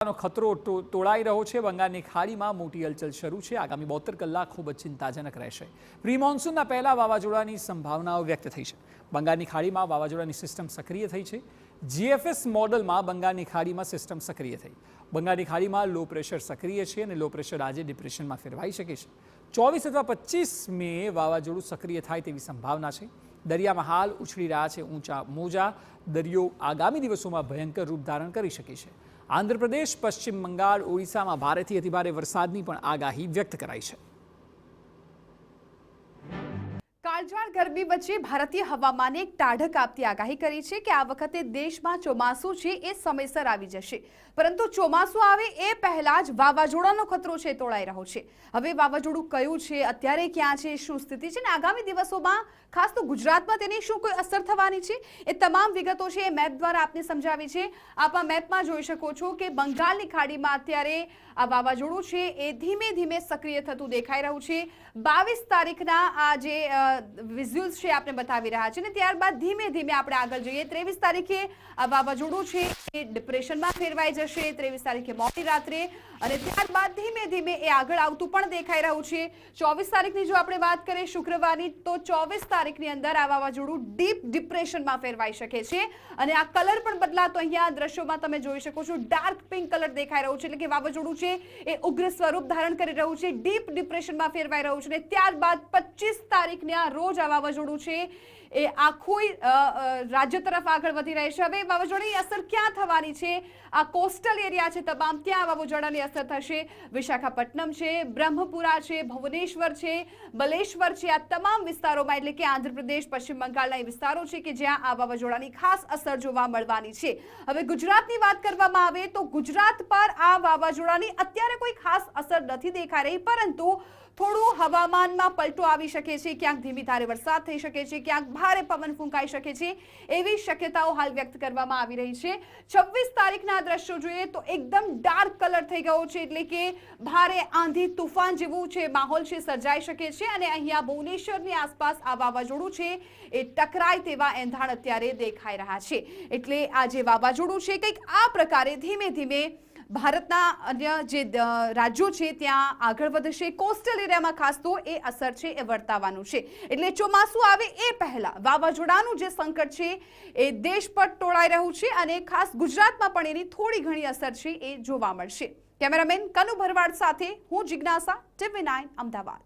વાવાઝોડાનો ખતરો તોળાઈ રહ્યો છે। બંગાળની ખાડીમાં મોટી હલચલ શરૂ છે। આગામી 72 કલાક ખૂબ જ ચિંતાજનક રહેશે। પ્રી મોન્સૂનના પહેલા વાવાઝોડાની સંભાવનાઓ વ્યક્ત થઈ છે। બંગાળની ખાડીમાં વાવાઝોડાની સિસ્ટમ સક્રિય થઈ છે। જીએફએસ મોડલમાં બંગાળની ખાડીમાં સિસ્ટમ સક્રિય થઈ। બંગાળની ખાડીમાં લો પ્રેશર સક્રિય છે અને લો પ્રેશર આજે ડિપ્રેશનમાં ફેરવાઈ શકે છે। 24 અથવા 25 મે વાવાઝોડું સક્રિય થાય તેવી સંભાવના છે। દરિયામાં હાલ ઉછળી રહ્યા છે ઊંચા મોજા। દરિયો આગામી દિવસોમાં ભયંકર રૂપ ધારણ કરી શકે છે। આંધ્રપ્રદેશ, પશ્ચિમ બંગાળ, ઓડિશામાં ભારેથી અતિભારે વરસાદની પણ આગાહી વ્યક્ત કરાઈ છે। કાળઝાળ ગરમી વચ્ચે ભારતીય હવામાને એક ટાઢક આપતી આગાહી કરી છે કે આ વખતે દેશમાં ચોમાસું છે એ સમયસર આવી જશે, પરંતુ ચોમાસું આવે એ પહેલા જ વાવાઝોડાનો ખતરો છે તોળાઈ રહ્યો છે। હવે વાવાઝોડું કયું છે, અત્યારે ક્યાં છે, શું સ્થિતિ છે ને આગામી દિવસોમાં ખાસ તો ગુજરાતમાં તેની શું કોઈ અસર થવાની છે, એ તમામ વિગતો છે એ મેપ દ્વારા આપને સમજાવી છે। આપ આ મેપમાં જોઈ શકો છો કે બંગાળની ખાડીમાં અત્યારે આ વાવાઝોડું છે એ ધીમે ધીમે સક્રિય થતું દેખાઈ રહ્યું છે। 22 તારીખના આ જે વિઝ્યુઅલ્સ છે આપણે બતાવી રહ્યા છે ને ત્યારબાદ ધીમે ધીમે આપણે આગળ જઈએ। 23 તારીખે આ વાવાઝોડું છે એ ડિપ્રેશનમાં ફેરવાઈ જશે। 23 તારીખે મોડી રાત્રે અને ત્યારબાદ ધીમે ધીમે એ આગળ આવતું પણ દેખાઈ રહ્યું છે। 24 તારીખની જો આપણે વાત કરીએ શુક્રવારની, તો 24 તારીખની અંદર આ વાવાઝોડું ડીપ ડિપ્રેશનમાં ફેરવાઈ શકે છે અને આ કલર પણ બદલાતો અહીંયા દ્રશ્યોમાં તમે જોઈ શકો છો। ડાર્ક પિંક કલર દેખાઈ રહ્યું છે, એટલે કે વાવાઝોડું છે એ ઉગ્ર સ્વરૂપ ધારણ કરી રહ્યું છે, ડીપ ડિપ્રેશનમાં ફેરવાઈ રહ્યું છે। ત્યારબાદ 25 તારીખના રોજ આ વાવાઝોડું છે એ આખું રાજ્ય તરફ આગળ વધી રહેશે। હવે વાવાઝોડાની અસર ક્યાં થવાની છે? આ કોસ્ટલ એરિયા છે તમામ, ત્યાં વાવાઝોડાની અસર થશે। વિશાખાપટ્ટનમ છે, બ્રહ્મપુરા છે, ભુવનેશ્વર છે, બલેશ્વર છે, આ તમામ વિસ્તારોમાં, એટલે કે આંધ્રપ્રદેશ, પશ્ચિમ બંગાળના એ વિસ્તારો છે કે જ્યાં આ વાવાઝોડાની ખાસ અસર જોવા મળવાની છે। હવે ગુજરાતની વાત કરવામાં આવે તો ગુજરાત પર આ વાવાઝોડાની અત્યારે કોઈ ખાસ અસર નથી દેખાઈ રહી, પરંતુ થોડું હવામાનમાં પલટો આવી શકે છે। ક્યાંક ધીમી ધારે વરસાદ થઈ શકે છે, ક્યાંક ભારે પવન ફૂંકાઈ શકે છે, એવી શક્યતાઓ હાલ વ્યક્ત કરવામાં આવી રહી છે। 26 તારીખના દ્રશ્યો જોઈએ તો એકદમ ડાર્ક કલર થઈ ગયો છે, એટલે કે ભારે આંધી તુફાન જેવું છે માહોલ છે સર્જાઈ શકે છે અને અહીંયા ભુવનેશ્વરની આસપાસ આ વાવાઝોડું છે એ ટકરાય તેવા એંધાણ અત્યારે દેખાઈ રહ્યા છે। એટલે આ જે વાવાઝોડું છે કંઈક આ પ્રકારે ધીમે ધીમે ભારતના અન્ય જે રાજ્યો છે ત્યાં આગળ વધશે। કોસ્ટલ એરિયામાં ખાસ તો એ અસર છે એ વર્તાવાનું છે, એટલે ચોમાસું આવે એ પહેલા વાવાઝોડાનું જે સંકટ છે એ દેશ પર ટોળાઈ રહ્યું છે અને ખાસ ગુજરાતમાં પણ એની થોડી ઘણી અસર છે એ જોવા મળશે। કેમેરામેન કનુ ભરવાડ સાથે હું જિજ્ઞાસા, TV9 અમદાવાદ।